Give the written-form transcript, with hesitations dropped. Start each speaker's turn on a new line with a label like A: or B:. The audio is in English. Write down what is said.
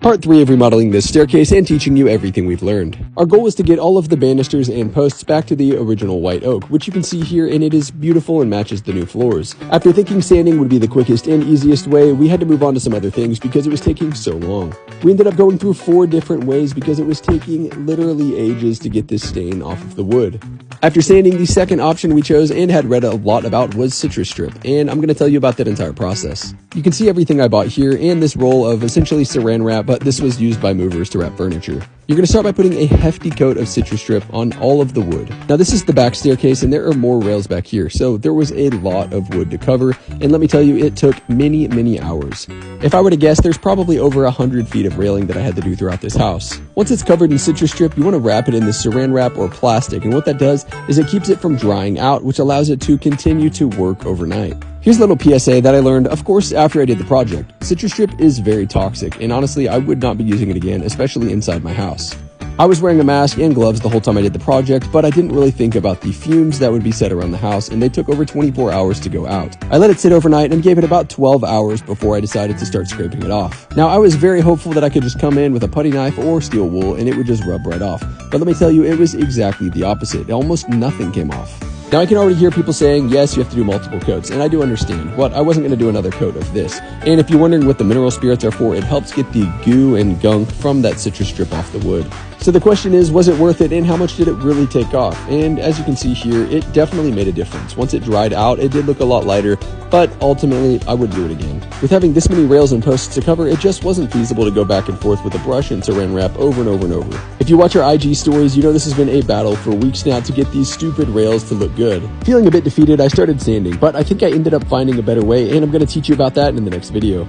A: Part 3 of remodeling this staircase and teaching you everything we've learned. Our goal was to get all of the banisters and posts back to the original white oak, which you can see here, and it is beautiful and matches the new floors. After thinking sanding would be the quickest and easiest way, we had to move on to some other things because it was taking so long. We ended up going through 4 different ways because it was taking literally ages to get this stain off of the wood. After sanding, the second option we chose and had read a lot about was citrus strip, and I'm going to tell you about that entire process. You can see everything I bought here and this roll of essentially saran wrap, but this was used by movers to wrap furniture. You're going to start by putting a hefty coat of citrus strip on all of the wood. Now this is the back staircase and there are more rails back here, so there was a lot of wood to cover, and let me tell you, it took many hours. If I were to guess, there's probably over 100 feet of railing that I had to do throughout this house. Once it's covered in citrus strip, you want to wrap it in this saran wrap or plastic, and what that does is it keeps it from drying out, which allows it to continue to work overnight. Here's a little PSA that I learned, of course, after I did the project. Citrus strip is very toxic, and honestly, I would not be using it again, especially inside my house. I was wearing a mask and gloves the whole time I did the project, but I didn't really think about the fumes that would be set around the house, and they took over 24 hours to go out. I let it sit overnight and gave it about 12 hours before I decided to start scraping it off. Now, I was very hopeful that I could just come in with a putty knife or steel wool and it would just rub right off. But let me tell you, it was exactly the opposite. Almost nothing came off. Now, I can already hear people saying, yes, you have to do multiple coats, and I do understand. But I wasn't going to do another coat of this. And if you're wondering what the mineral spirits are for, it helps get the goo and gunk from that citrus strip off the wood. So the question is, was it worth it, and how much did it really take off? And as you can see here, it definitely made a difference. Once it dried out, it did look a lot lighter, but ultimately, I wouldn't do it again. With having this many rails and posts to cover, it just wasn't feasible to go back and forth with a brush and saran wrap over and over and over. If you watch our IG stories, you know this has been a battle for weeks now to get these stupid rails to look good. Feeling a bit defeated, I started sanding, but I think I ended up finding a better way, and I'm going to teach you about that in the next video.